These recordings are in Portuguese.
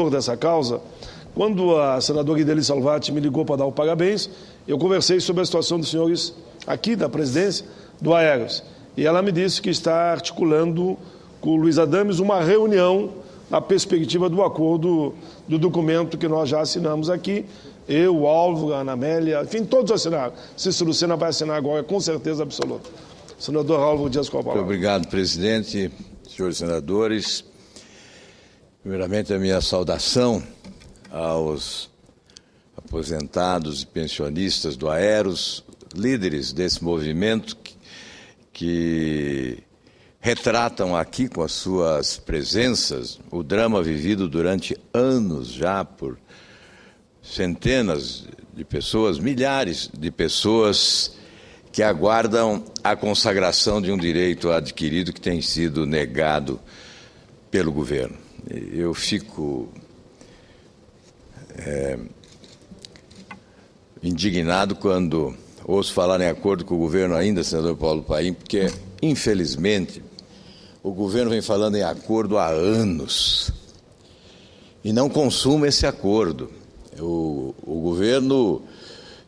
dessa causa, quando a senadora Ideli Salvati me ligou para dar o parabéns, eu conversei sobre a situação dos senhores aqui da presidência do Aeros. E ela me disse que está articulando com o Luiz Adames uma reunião na perspectiva do acordo do documento que nós já assinamos aqui. Eu, o Álvaro, a Ana Amélia, enfim, todos assinaram. Cícero Lucena vai assinar agora, com certeza absoluta. Senador Álvaro Dias com a palavra. Muito obrigado, presidente, senhores senadores. Primeiramente, a minha saudação aos aposentados e pensionistas do Aeros, líderes desse movimento que retratam aqui com as suas presenças o drama vivido durante anos já por centenas de pessoas, milhares de pessoas que aguardam a consagração de um direito adquirido que tem sido negado pelo governo. Eu fico indignado quando ouço falar em acordo com o governo ainda, senador Paulo Paim, porque, infelizmente, o governo vem falando em acordo há anos e não consuma esse acordo. O governo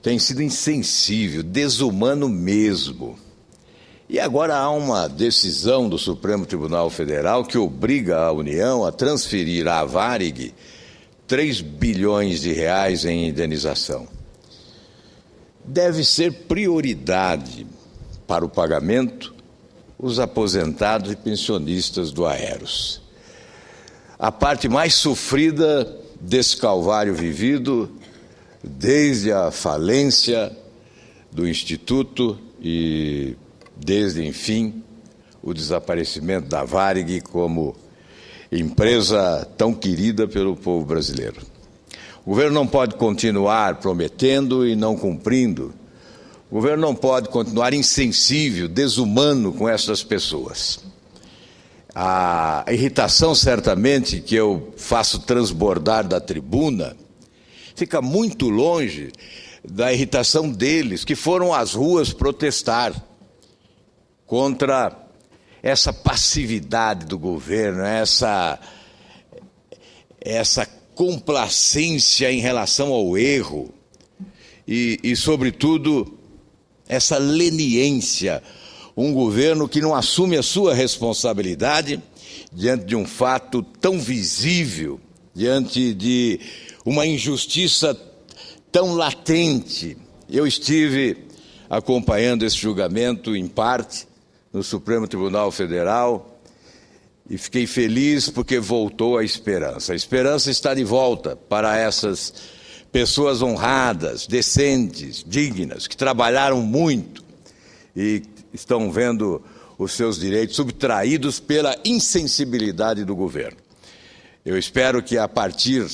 tem sido insensível, desumano mesmo. E agora há uma decisão do Supremo Tribunal Federal que obriga a União a transferir à Varig 3 bilhões de reais em indenização. Deve ser prioridade para o pagamento os aposentados e pensionistas do Aeros. A parte mais sofrida desse calvário vivido desde a falência do Instituto e desde, enfim, o desaparecimento da Varig como empresa tão querida pelo povo brasileiro. O governo não pode continuar prometendo e não cumprindo. O governo não pode continuar insensível, desumano com essas pessoas. A irritação, certamente, que eu faço transbordar da tribuna fica muito longe da irritação deles, que foram às ruas protestar contra essa passividade do governo, essa complacência em relação ao erro e, sobretudo, essa leniência. Um governo que não assume a sua responsabilidade diante de um fato tão visível, diante de uma injustiça tão latente. Eu estive acompanhando esse julgamento, em parte, no Supremo Tribunal Federal, e fiquei feliz porque voltou a esperança. A esperança está de volta para essas pessoas honradas, decentes, dignas, que trabalharam muito e estão vendo os seus direitos subtraídos pela insensibilidade do governo. Eu espero que, a partir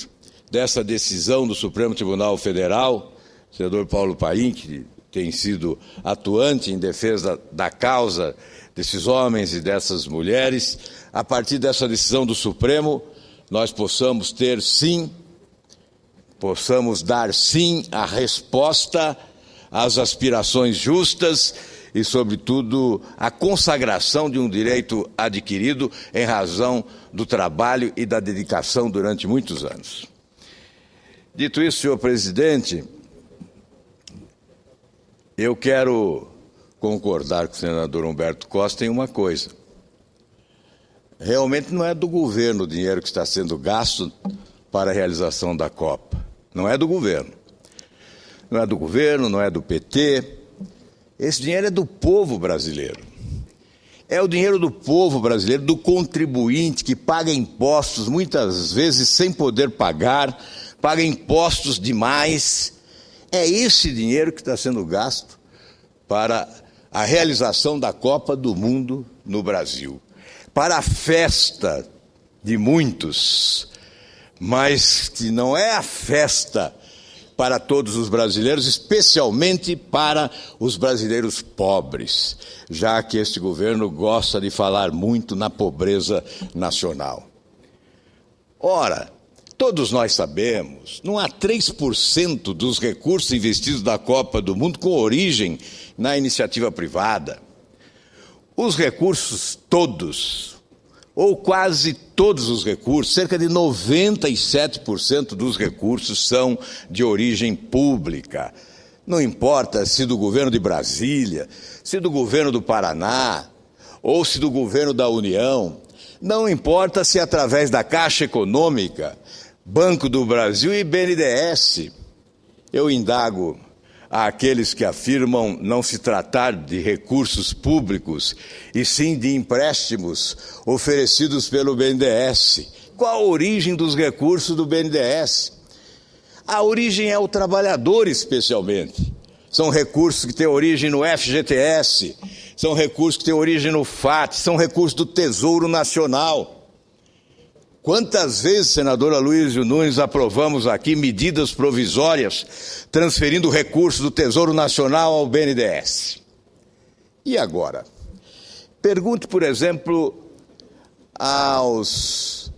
dessa decisão do Supremo Tribunal Federal, o senador Paulo Paim, que tem sido atuante em defesa da causa desses homens e dessas mulheres, a partir dessa decisão do Supremo, nós possamos dar sim a resposta às aspirações justas e, sobretudo, a consagração de um direito adquirido em razão do trabalho e da dedicação durante muitos anos. Dito isso, senhor presidente, eu quero concordar com o senador Humberto Costa em uma coisa. Realmente não é do governo o dinheiro que está sendo gasto para a realização da Copa. Não é do governo. Não é do governo, não é do PT. Esse dinheiro é do povo brasileiro. É o dinheiro do povo brasileiro, do contribuinte que paga impostos, muitas vezes sem poder pagar, paga impostos demais. É esse dinheiro que está sendo gasto para a realização da Copa do Mundo no Brasil. Para a festa de muitos, mas que não é a festa para todos os brasileiros, especialmente para os brasileiros pobres, já que este governo gosta de falar muito na pobreza nacional. Ora, todos nós sabemos, não há 3% dos recursos investidos da Copa do Mundo com origem na iniciativa privada. Os recursos todos ou quase todos os recursos, cerca de 97% dos recursos são de origem pública. Não importa se do governo de Brasília, se do governo do Paraná, ou se do governo da União, não importa se através da Caixa Econômica, Banco do Brasil e BNDES. Eu indago àqueles que afirmam não se tratar de recursos públicos, e sim de empréstimos oferecidos pelo BNDES. Qual a origem dos recursos do BNDES? A origem é o trabalhador, especialmente. São recursos que têm origem no FGTS, são recursos que têm origem no FAT, são recursos do Tesouro Nacional. Quantas vezes, senador Aloysio Nunes, aprovamos aqui medidas provisórias transferindo recursos do Tesouro Nacional ao BNDES? E agora? Pergunte, por exemplo, aos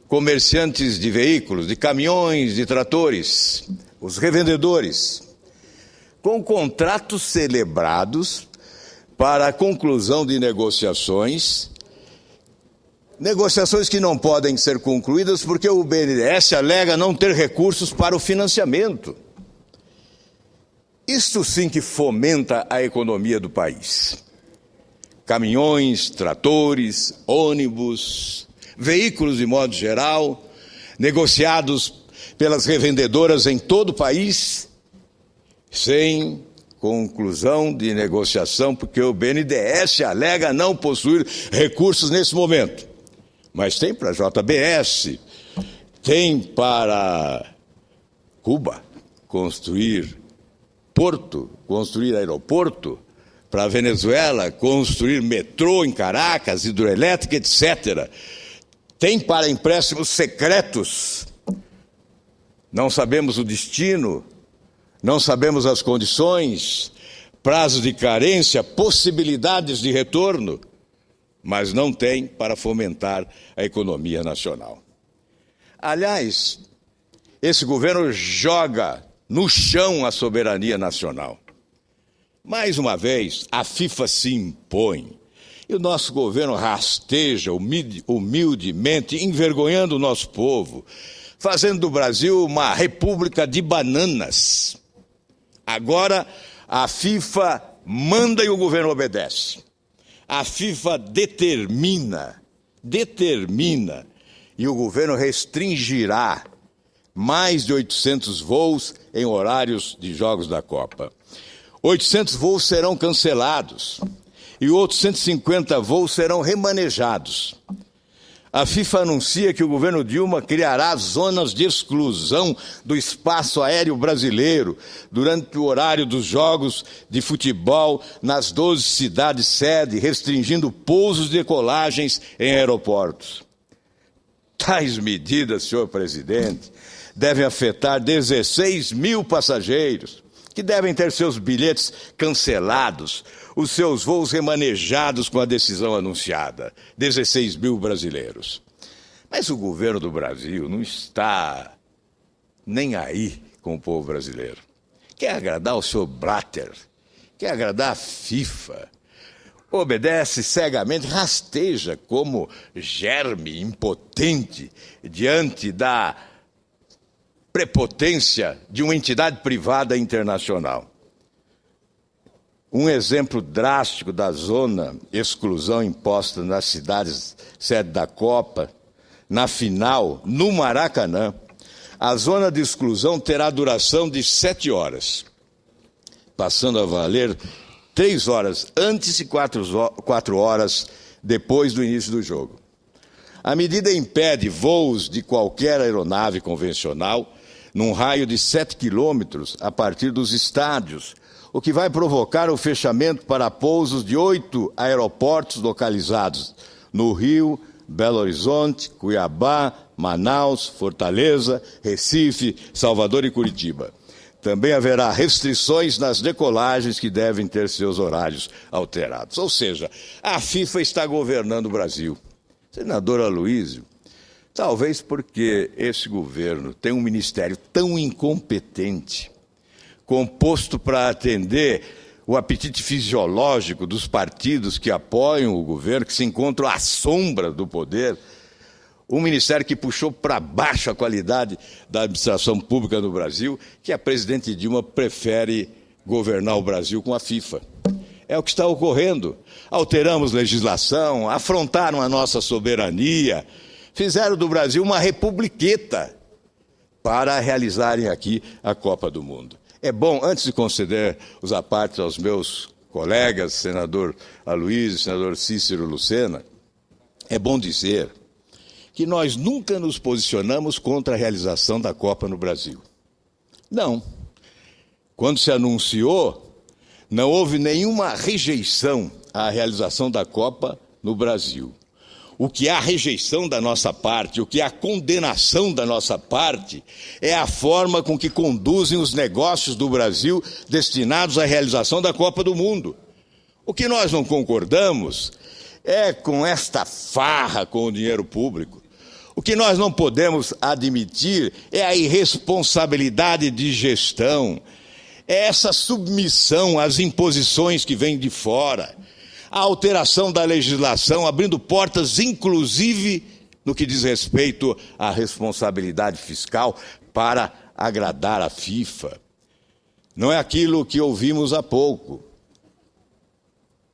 comerciantes de veículos, de caminhões, de tratores, os revendedores, com contratos celebrados para a conclusão de negociações que não podem ser concluídas porque o BNDES alega não ter recursos para o financiamento. Isto sim que fomenta a economia do país. Caminhões, tratores, ônibus, veículos de modo geral, negociados pelas revendedoras em todo o país, sem conclusão de negociação, porque o BNDES alega não possuir recursos nesse momento. Mas tem para a JBS, tem para Cuba construir porto, construir aeroporto, para a Venezuela construir metrô em Caracas, hidroelétrica, etc. Tem para empréstimos secretos. Não sabemos o destino, não sabemos as condições, prazos de carência, possibilidades de retorno, mas não tem para fomentar a economia nacional. Aliás, esse governo joga no chão a soberania nacional. Mais uma vez, a FIFA se impõe e o nosso governo rasteja humildemente, envergonhando o nosso povo, fazendo do Brasil uma república de bananas. Agora, a FIFA manda e o governo obedece. A FIFA determina, e o governo restringirá mais de 800 voos em horários de jogos da Copa. 800 voos serão cancelados e outros 150 voos serão remanejados. A FIFA anuncia que o governo Dilma criará zonas de exclusão do espaço aéreo brasileiro durante o horário dos jogos de futebol nas 12 cidades-sede, restringindo pousos e decolagens em aeroportos. Tais medidas, senhor presidente, devem afetar 16 mil passageiros, que devem ter seus bilhetes cancelados, os seus voos remanejados com a decisão anunciada. 16 mil brasileiros. Mas o governo do Brasil não está nem aí com o povo brasileiro. Quer agradar o senhor Blatter, quer agradar a FIFA, obedece cegamente, rasteja como germe impotente diante da prepotência de uma entidade privada internacional. Um exemplo drástico da zona exclusão imposta nas cidades sede da Copa, na final, no Maracanã, a zona de exclusão terá duração de 7 horas, passando a valer 3 horas antes e 4 horas depois do início do jogo. A medida impede voos de qualquer aeronave convencional num raio de 7 quilômetros a partir dos estádios, o que vai provocar o fechamento para pousos de 8 aeroportos localizados no Rio, Belo Horizonte, Cuiabá, Manaus, Fortaleza, Recife, Salvador e Curitiba. Também haverá restrições nas decolagens que devem ter seus horários alterados. Ou seja, a FIFA está governando o Brasil. Senador Aloysio, talvez porque esse governo tem um ministério tão incompetente, composto para atender o apetite fisiológico dos partidos que apoiam o governo, que se encontram à sombra do poder, um ministério que puxou para baixo a qualidade da administração pública no Brasil, que a presidente Dilma prefere governar o Brasil com a FIFA. É o que está ocorrendo. Alteramos legislação, afrontaram a nossa soberania, fizeram do Brasil uma republiqueta para realizarem aqui a Copa do Mundo. É bom, antes de conceder os apartes aos meus colegas, senador Aloysio, senador Cícero Lucena, é bom dizer que nós nunca nos posicionamos contra a realização da Copa no Brasil. Não. Quando se anunciou, não houve nenhuma rejeição à realização da Copa no Brasil. O que há rejeição da nossa parte, o que há condenação da nossa parte, é a forma com que conduzem os negócios do Brasil destinados à realização da Copa do Mundo. O que nós não concordamos é com esta farra com o dinheiro público. O que nós não podemos admitir é a irresponsabilidade de gestão, é essa submissão às imposições que vêm de fora, a alteração da legislação, abrindo portas, inclusive, no que diz respeito à responsabilidade fiscal, para agradar a FIFA. Não é aquilo que ouvimos há pouco.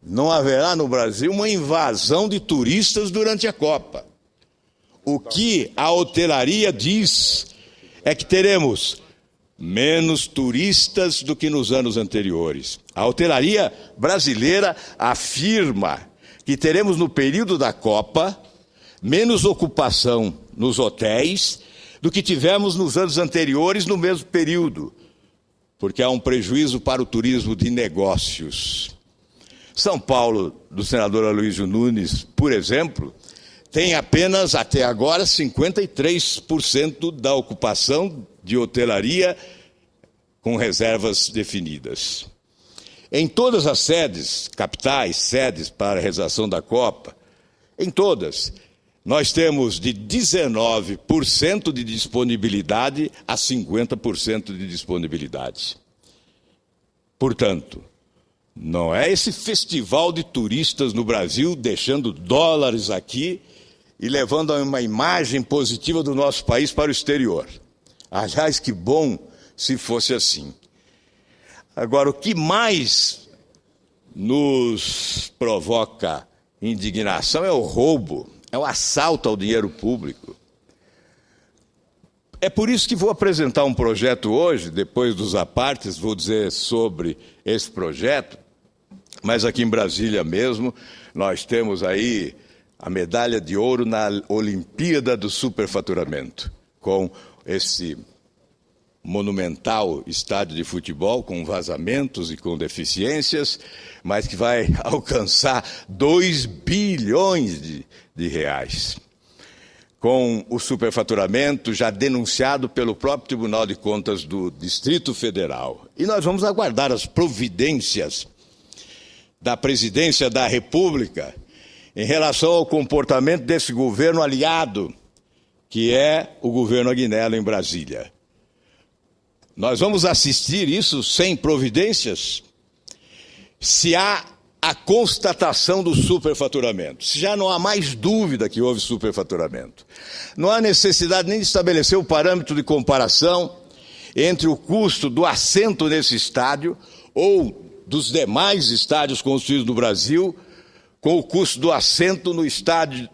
Não haverá no Brasil uma invasão de turistas durante a Copa. O que a hotelaria diz é que teremos menos turistas do que nos anos anteriores. A hotelaria brasileira afirma que teremos no período da Copa menos ocupação nos hotéis do que tivemos nos anos anteriores no mesmo período, porque há um prejuízo para o turismo de negócios. São Paulo, do senador Aloysio Nunes, por exemplo, tem apenas, até agora, 53% da ocupação de hotelaria com reservas definidas. Em todas as sedes, capitais, sedes para a realização da Copa, em todas, nós temos de 19% de disponibilidade a 50% de disponibilidade. Portanto, não é esse festival de turistas no Brasil deixando dólares aqui e levando uma imagem positiva do nosso país para o exterior. Aliás, que bom se fosse assim. Agora, o que mais nos provoca indignação é o roubo, é o assalto ao dinheiro público. É por isso que vou apresentar um projeto hoje, depois dos apartes, vou dizer sobre esse projeto, mas aqui em Brasília mesmo, nós temos aí a medalha de ouro na Olimpíada do Superfaturamento, com esse monumental estádio de futebol, com vazamentos e com deficiências, mas que vai alcançar 2 bilhões de reais. Com o superfaturamento já denunciado pelo próprio Tribunal de Contas do Distrito Federal. E nós vamos aguardar as providências da Presidência da República em relação ao comportamento desse governo aliado, que é o governo Aguinaldo em Brasília. Nós vamos assistir isso sem providências? Se há a constatação do superfaturamento, se já não há mais dúvida que houve superfaturamento, não há necessidade nem de estabelecer o parâmetro de comparação entre o custo do assento nesse estádio ou dos demais estádios construídos no Brasil com o custo do assento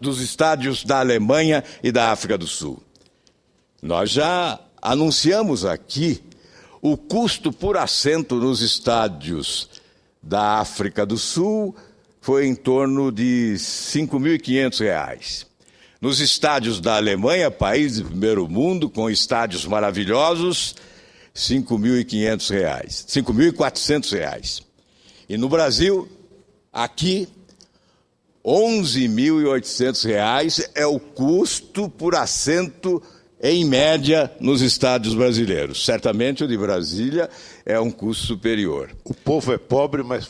dos estádios da Alemanha e da África do Sul. Nós já anunciamos aqui o custo por assento nos estádios da África do Sul foi em torno de R$ 5.500. Nos estádios da Alemanha, país de primeiro mundo, com estádios maravilhosos, R$ 5.500, R$ 5.400. E no Brasil, aqui, R$ 11.800 é o custo por assento em média nos estádios brasileiros. Certamente o de Brasília é um custo superior. O povo é pobre, mas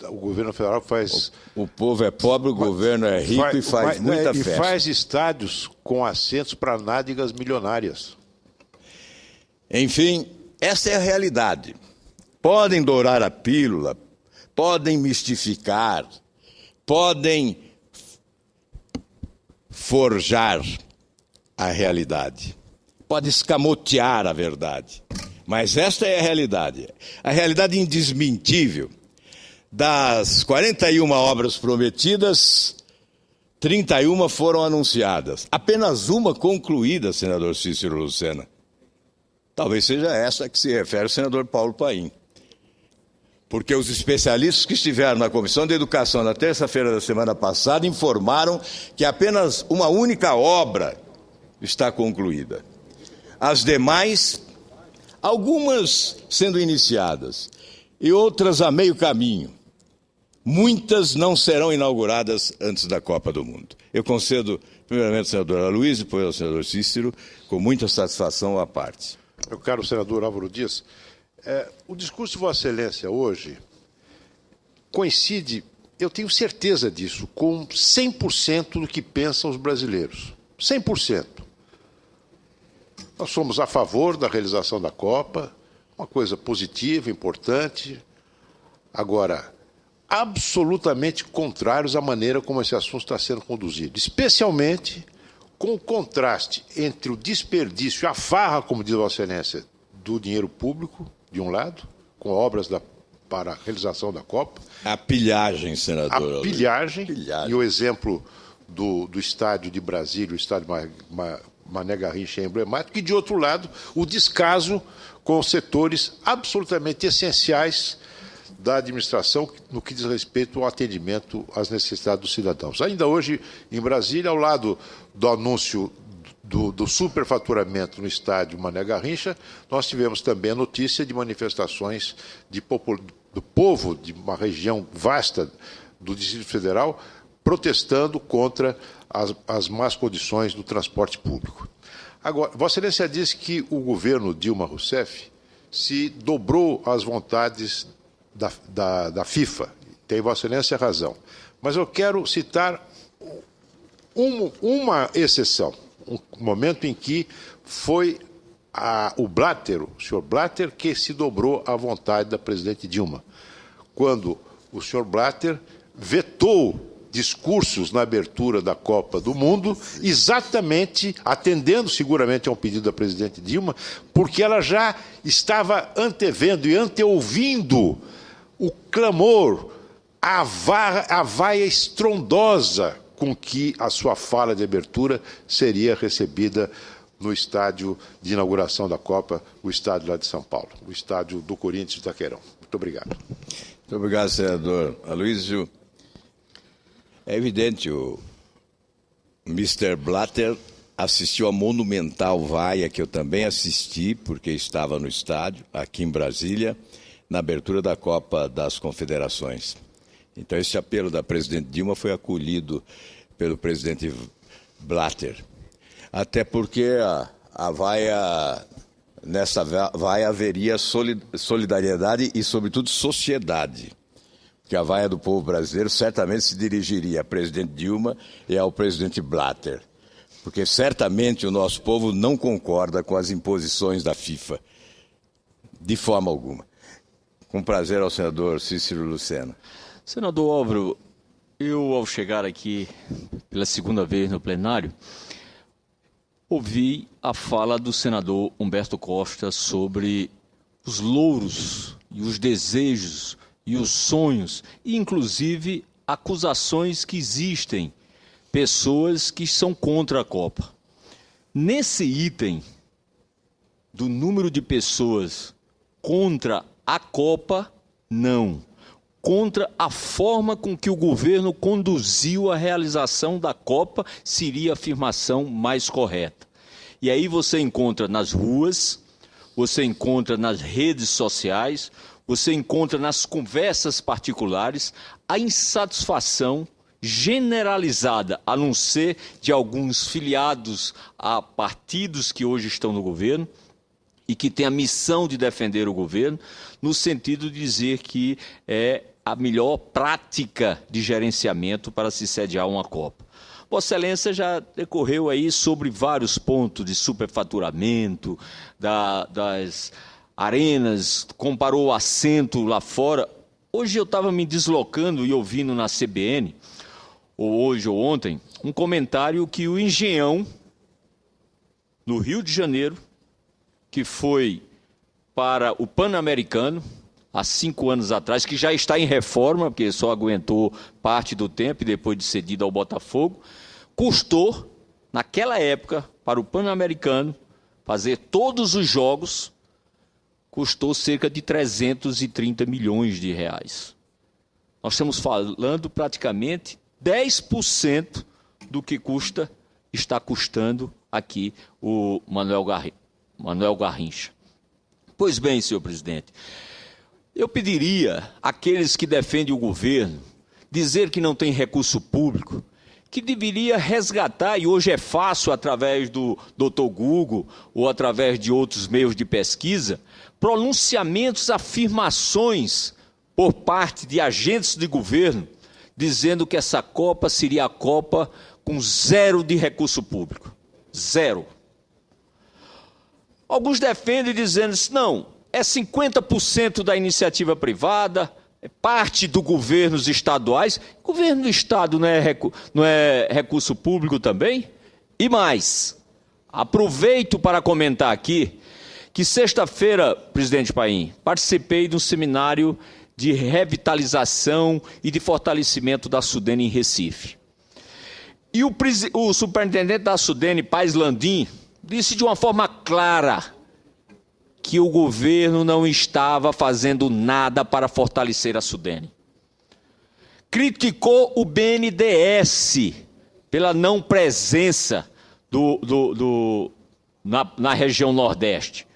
o governo federal faz... O povo é pobre, o governo é rico e faz muita festa. E faz estádios com assentos para nádegas milionárias. Enfim, essa é a realidade. podem dourar a pílula, podem mistificar, podem forjar a realidade, podem escamotear a verdade. Mas esta é a realidade indesmentível. Das 41 obras prometidas, 31 foram anunciadas. Apenas uma concluída, senador Cícero Lucena. Talvez seja essa a que se refere o senador Paulo Paim. Porque os especialistas que estiveram na Comissão de Educação na terça-feira da semana passada informaram que apenas uma única obra está concluída. As demais, algumas sendo iniciadas e outras a meio caminho. Muitas não serão inauguradas antes da Copa do Mundo. Eu concedo, primeiramente, ao senador Aloysio, depois ao senador Cícero, com muita satisfação à parte. Meu caro senador Álvaro Dias, o discurso de Vossa Excelência hoje coincide, eu tenho certeza disso, com 100% do que pensam os brasileiros. 100%. Nós somos a favor da realização da Copa, uma coisa positiva, importante. Agora, absolutamente contrários à maneira como esse assunto está sendo conduzido, especialmente com o contraste entre o desperdício e a farra, como diz Vossa Excelência, do dinheiro público, de um lado, com obras para a realização da Copa. A pilhagem, senador. A pilhagem. E o exemplo do estádio de Brasília, o estádio Mané Garrincha é emblemático, e, de outro lado, o descaso com setores absolutamente essenciais da administração no que diz respeito ao atendimento às necessidades dos cidadãos. Ainda hoje, em Brasília, ao lado do anúncio do superfaturamento no estádio Mané Garrincha, nós tivemos também a notícia de manifestações do povo de uma região vasta do Distrito Federal protestando contra as más condições do transporte público. Agora, Vossa Excelência disse que o governo Dilma Rousseff se dobrou às vontades da FIFA. Tem Vossa Excelência razão. Mas eu quero citar uma exceção, um momento em que foi o senhor Blatter, que se dobrou à vontade da presidente Dilma, quando o senhor Blatter vetou discursos na abertura da Copa do Mundo, exatamente atendendo seguramente a um pedido da presidente Dilma, porque ela já estava antevendo e anteouvindo o clamor, a vaia estrondosa com que a sua fala de abertura seria recebida no estádio de inauguração da Copa, o estádio lá de São Paulo, o estádio do Corinthians de Itaquerão. Muito obrigado. Muito obrigado, senador Aloysio. É evidente, o Mr. Blatter assistiu à monumental vaia, que eu também assisti, porque estava no estádio, aqui em Brasília, na abertura da Copa das Confederações. Então, esse apelo da presidente Dilma foi acolhido pelo presidente Blatter. Até porque nessa vaia haveria solidariedade e, sobretudo, sociedade. Que a vaia do povo brasileiro certamente se dirigiria à presidente Dilma e ao presidente Blatter. Porque certamente o nosso povo não concorda com as imposições da FIFA. De forma alguma. Com prazer ao senador Cícero Lucena. Senador Álvaro, eu, ao chegar aqui pela segunda vez no plenário, ouvi a fala do senador Humberto Costa sobre os louros e os desejos e os sonhos, e inclusive acusações que existem, pessoas que são contra a Copa. Nesse item do número de pessoas contra a Copa, não. Contra a forma com que o governo conduziu a realização da Copa, seria a afirmação mais correta. E aí você encontra nas ruas, você encontra nas redes sociais, você encontra nas conversas particulares a insatisfação generalizada, a não ser de alguns filiados a partidos que hoje estão no governo e que têm a missão de defender o governo, no sentido de dizer que é a melhor prática de gerenciamento para se sediar uma Copa. Vossa Excelência já decorreu aí sobre vários pontos de superfaturamento, das arenas, comparou o assento lá fora. Hoje eu estava me deslocando e ouvindo na CBN, ou hoje ou ontem, um comentário que o Engenhão, no Rio de Janeiro, que foi para o Pan-Americano, há 5 anos atrás, que já está em reforma, porque só aguentou parte do tempo e depois de cedido ao Botafogo, custou, naquela época, para o Pan-Americano, fazer todos os jogos, custou cerca de 330 milhões de reais. Nós estamos falando praticamente 10% do que está custando aqui o Manuel Garrincha. Pois bem, senhor presidente, eu pediria àqueles que defendem o governo dizer que não tem recurso público, que deveria resgatar, e hoje é fácil através do Dr. Google ou através de outros meios de pesquisa, pronunciamentos, afirmações por parte de agentes de governo, dizendo que essa Copa seria a Copa com 0 de recurso público. 0. Alguns defendem dizendo que não, é 50% da iniciativa privada, é parte do governos estaduais. O governo do estado não é recurso público também? E mais, aproveito para comentar aqui que sexta-feira, presidente Paim, participei de um seminário de revitalização e de fortalecimento da Sudene em Recife. E o superintendente da Sudene, Paes Landim, disse de uma forma clara que o governo não estava fazendo nada para fortalecer a Sudene. Criticou o BNDES pela não presença na região Nordeste.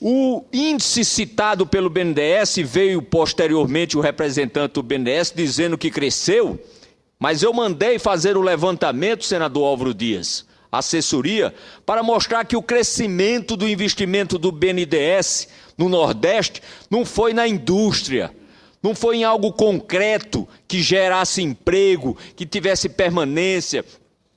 O índice citado pelo BNDES, veio posteriormente o representante do BNDES dizendo que cresceu, mas eu mandei fazer o levantamento, senador Álvaro Dias, assessoria, para mostrar que o crescimento do investimento do BNDES no Nordeste não foi na indústria, não foi em algo concreto que gerasse emprego, que tivesse permanência,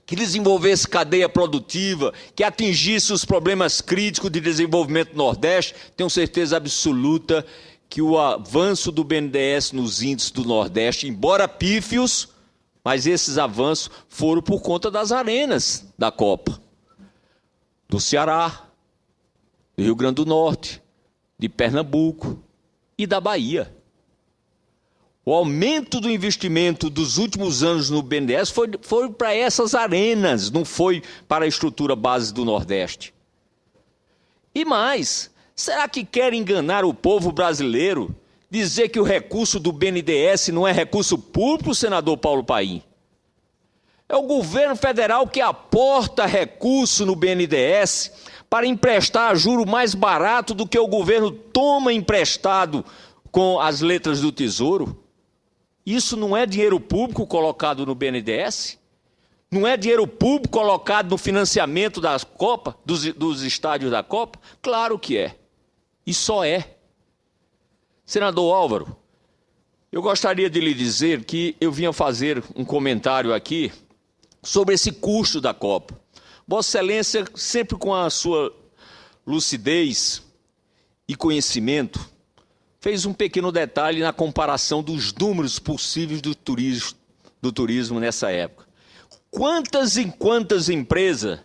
que desenvolvesse cadeia produtiva, que atingisse os problemas críticos de desenvolvimento do Nordeste. Tenho certeza absoluta que o avanço do BNDES nos índices do Nordeste, embora pífios, mas esses avanços foram por conta das arenas da Copa. Do Ceará, do Rio Grande do Norte, de Pernambuco e da Bahia. O aumento do investimento dos últimos anos no BNDES foi para essas arenas, não foi para a estrutura base do Nordeste. E mais, será que quer enganar o povo brasileiro, dizer que o recurso do BNDES não é recurso público, senador Paulo Paim? É o governo federal que aporta recurso no BNDES para emprestar a juro mais barato do que o governo toma emprestado com as letras do Tesouro. Isso não é dinheiro público colocado no BNDES? Não é dinheiro público colocado no financiamento da Copa, dos estádios da Copa? Claro que é. E só é. Senador Álvaro, eu gostaria de lhe dizer que eu vinha fazer um comentário aqui sobre esse custo da Copa. Vossa Excelência, sempre com a sua lucidez e conhecimento, fez um pequeno detalhe na comparação dos números possíveis do turismo nessa época. Quantas e quantas empresas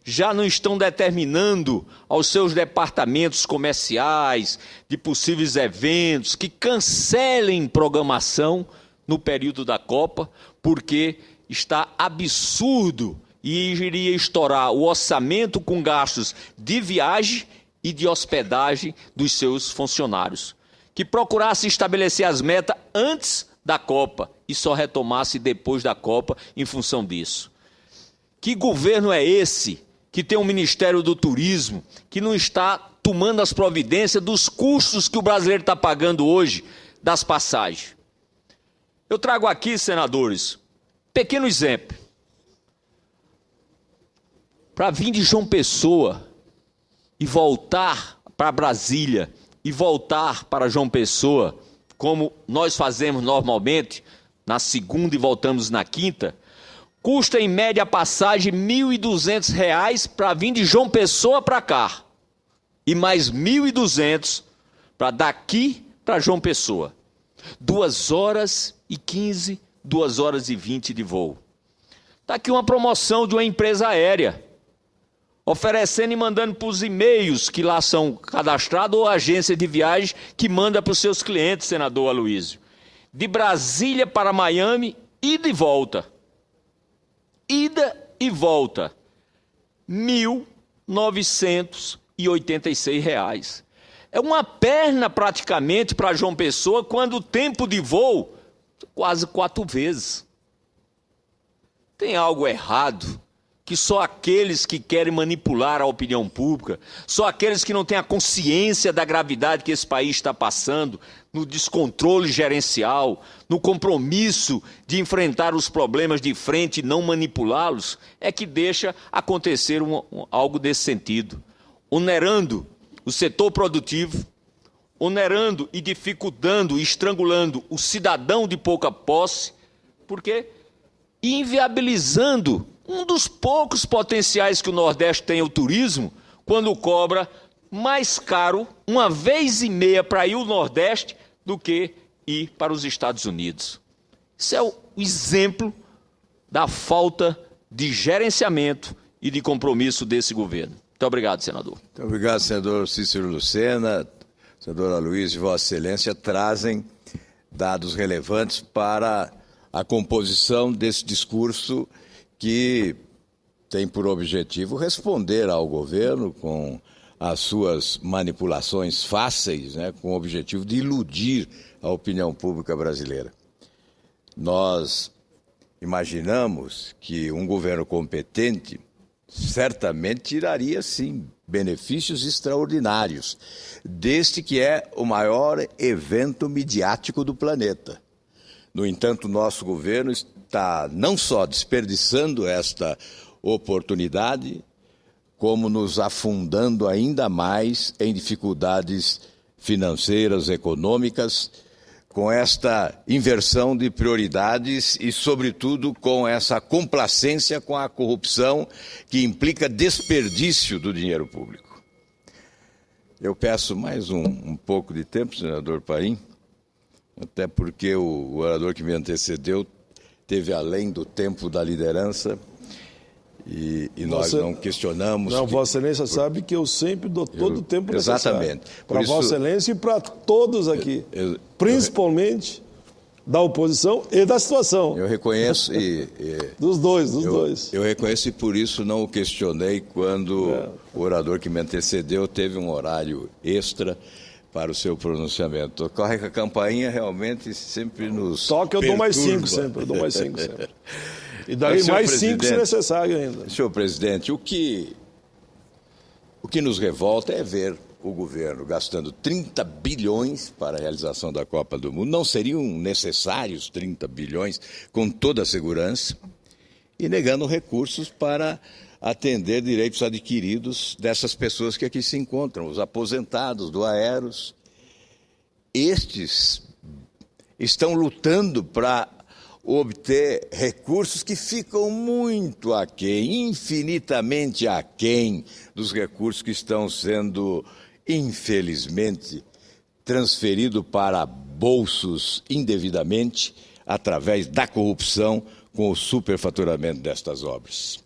já não estão determinando aos seus departamentos comerciais, de possíveis eventos, que cancelem programação no período da Copa, porque está absurdo e iria estourar o orçamento com gastos de viagem e de hospedagem dos seus funcionários. Que procurasse estabelecer as metas antes da Copa e só retomasse depois da Copa em função disso. Que governo é esse que tem um Ministério do Turismo que não está tomando as providências dos custos que o brasileiro está pagando hoje das passagens? Eu trago aqui, senadores, pequeno exemplo. Para vir de João Pessoa e voltar para Brasília e voltar para João Pessoa, como nós fazemos normalmente, na segunda e voltamos na quinta, custa em média a passagem R$ 1.200 para vir de João Pessoa para cá. e mais 1.200 para daqui para João Pessoa. 2 horas e 15, 2 horas e 20 de voo. Está aqui uma promoção de uma empresa aérea, oferecendo e mandando para os e-mails que lá são cadastrados ou agência de viagem que manda para os seus clientes, senador Aloysio. De Brasília para Miami, ida e volta. Ida e volta. R$ 1.986. É uma perna praticamente para João Pessoa, quando o tempo de voo quase 4 vezes. Tem algo errado que só aqueles que querem manipular a opinião pública, só aqueles que não têm a consciência da gravidade que esse país está passando, no descontrole gerencial, no compromisso de enfrentar os problemas de frente e não manipulá-los, é que deixa acontecer algo desse sentido, onerando o setor produtivo, onerando e dificultando, estrangulando o cidadão de pouca posse, porque inviabilizando um dos poucos potenciais que o Nordeste tem ao turismo, quando cobra mais caro, 1,5 vezes para ir ao Nordeste do que ir para os Estados Unidos. Isso é o exemplo da falta de gerenciamento e de compromisso desse governo. Muito obrigado, senador. Muito obrigado, senador Cícero Lucena. Senador Aloysio e Vossa Excelência trazem dados relevantes para a composição desse discurso que tem por objetivo responder ao governo com as suas manipulações fáceis, né, com o objetivo de iludir a opinião pública brasileira. Nós imaginamos que um governo competente certamente tiraria, sim, benefícios extraordinários, deste que é o maior evento midiático do planeta. No entanto, nosso governo está não só desperdiçando esta oportunidade, como nos afundando ainda mais em dificuldades financeiras, econômicas, com esta inversão de prioridades e, sobretudo, com essa complacência com a corrupção que implica desperdício do dinheiro público. Eu peço mais um pouco de tempo, senador Paim, até porque o orador que me antecedeu teve além do tempo da liderança e nós não questionamos... Não, Vossa Excelência sabe que eu sempre dou todo o tempo necessário. Exatamente. Para Vossa Excelência e para todos aqui, principalmente da oposição e da situação. Eu reconheço dos dois. Eu reconheço e por isso não o questionei quando o orador que me antecedeu teve um horário extra para o seu pronunciamento. Ocorre que a campainha realmente sempre nos toca, eu dou mais 5 sempre, E darei mais 5 se necessário ainda. Senhor presidente, o que nos revolta é ver o governo gastando 30 bilhões para a realização da Copa do Mundo. Não seriam necessários 30 bilhões, com toda a segurança, e negando recursos para atender direitos adquiridos dessas pessoas que aqui se encontram, os aposentados do Aeros. Estes estão lutando para obter recursos que ficam muito aquém, infinitamente aquém dos recursos que estão sendo, infelizmente, transferidos para bolsos indevidamente através da corrupção com o superfaturamento destas obras.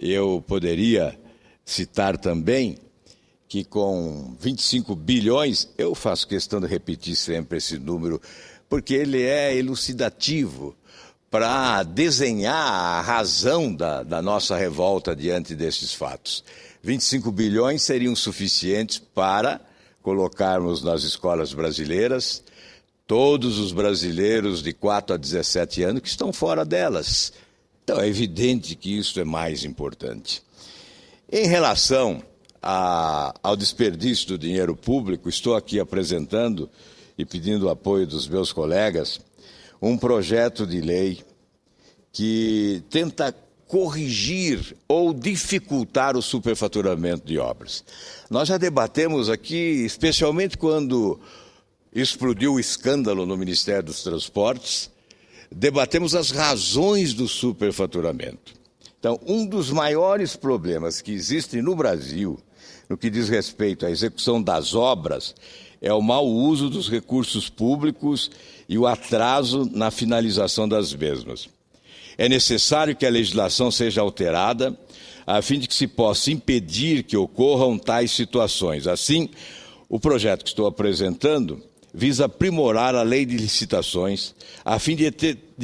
Eu poderia citar também que com 25 bilhões, eu faço questão de repetir sempre esse número, porque ele é elucidativo para desenhar a razão da nossa revolta diante desses fatos. 25 bilhões seriam suficientes para colocarmos nas escolas brasileiras todos os brasileiros de 4 a 17 anos que estão fora delas. Então, é evidente que isso é mais importante. Em relação ao desperdício do dinheiro público, estou aqui apresentando e pedindo o apoio dos meus colegas, um projeto de lei que tenta corrigir ou dificultar o superfaturamento de obras. Nós já debatemos aqui, especialmente quando explodiu o escândalo no Ministério dos Transportes, debatemos as razões do superfaturamento. Então, um dos maiores problemas que existem no Brasil no que diz respeito à execução das obras é o mau uso dos recursos públicos e o atraso na finalização das mesmas. É necessário que a legislação seja alterada a fim de que se possa impedir que ocorram tais situações. Assim, o projeto que estou apresentando visa aprimorar a lei de licitações, a fim de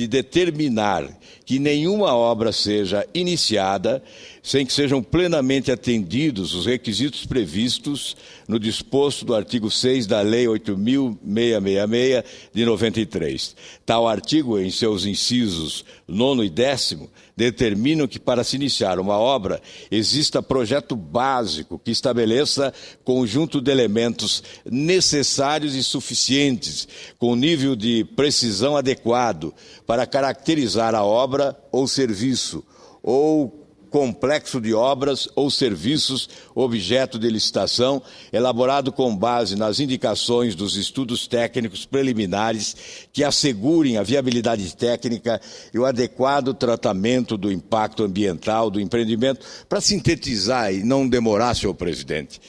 determinar que nenhuma obra seja iniciada sem que sejam plenamente atendidos os requisitos previstos no disposto do artigo 6 da Lei 8.666, de 93. Tal artigo, em seus incisos 9º e 10º, determinam que, para se iniciar uma obra, exista projeto básico que estabeleça conjunto de elementos necessários e suficientes, com nível de precisão adequado, para caracterizar a obra ou serviço, ou complexo de obras ou serviços objeto de licitação, elaborado com base nas indicações dos estudos técnicos preliminares que assegurem a viabilidade técnica e o adequado tratamento do impacto ambiental do empreendimento. Para sintetizar e não demorar, senhor presidente,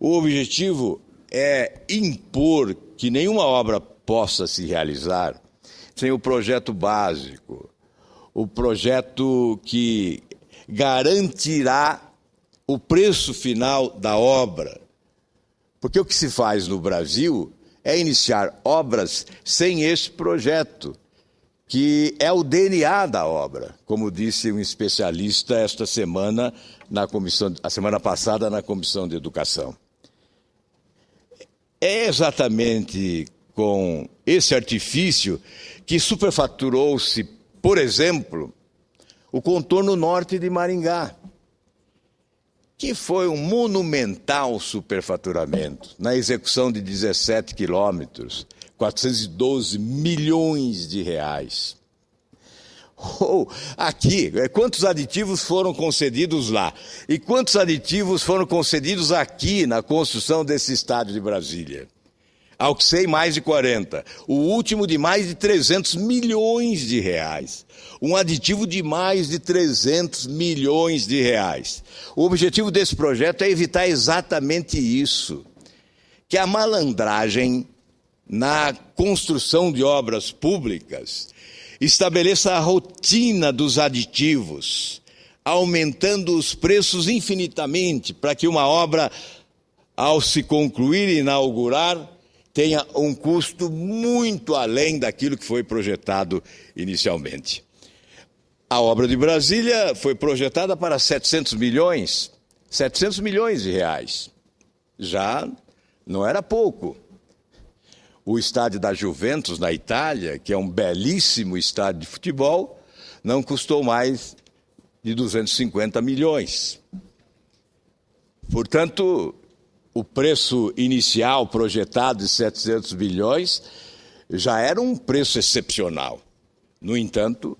o objetivo é impor que nenhuma obra possa se realizar sem o projeto básico, o projeto que garantirá o preço final da obra. Porque o que se faz no Brasil é iniciar obras sem esse projeto, que é o DNA da obra, como disse um especialista esta semana, a semana passada, na Comissão de Educação. É exatamente com esse artifício que superfaturou-se, por exemplo, o contorno norte de Maringá, que foi um monumental superfaturamento na execução de 17 quilômetros, 412 milhões de reais. Aqui, quantos aditivos foram concedidos lá? E quantos aditivos foram concedidos aqui na construção desse estádio de Brasília? Ao que sei, mais de 40. O último de mais de 300 milhões de reais. Um aditivo de mais de 300 milhões de reais. O objetivo desse projeto é evitar exatamente isso. Que a malandragem na construção de obras públicas estabeleça a rotina dos aditivos, aumentando os preços infinitamente para que uma obra, ao se concluir e inaugurar, tenha um custo muito além daquilo que foi projetado inicialmente. A obra de Brasília foi projetada para 700 milhões de reais. Já não era pouco. O estádio da Juventus, na Itália, que é um belíssimo estádio de futebol, não custou mais de 250 milhões. Portanto, o preço inicial projetado de 700 milhões já era um preço excepcional. No entanto,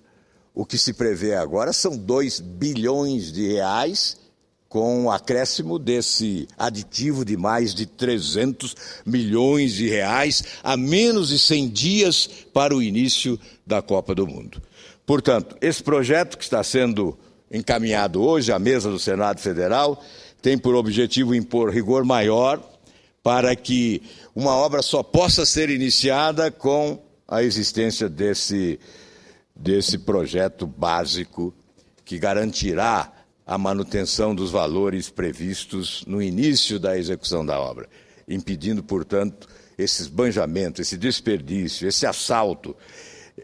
o que se prevê agora são 2 bilhões de reais, com o acréscimo desse aditivo de mais de 300 milhões de reais a menos de 100 dias para o início da Copa do Mundo. Portanto, esse projeto que está sendo encaminhado hoje à mesa do Senado Federal tem por objetivo impor rigor maior para que uma obra só possa ser iniciada com a existência desse projeto básico que garantirá a manutenção dos valores previstos no início da execução da obra, impedindo, portanto, esse esbanjamento, esse desperdício, esse assalto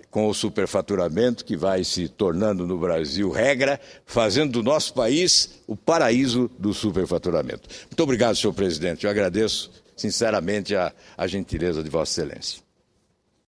com o superfaturamento que vai se tornando no Brasil regra, fazendo do nosso país o paraíso do superfaturamento. Muito obrigado, senhor presidente. Eu agradeço sinceramente a gentileza de Vossa Excelência.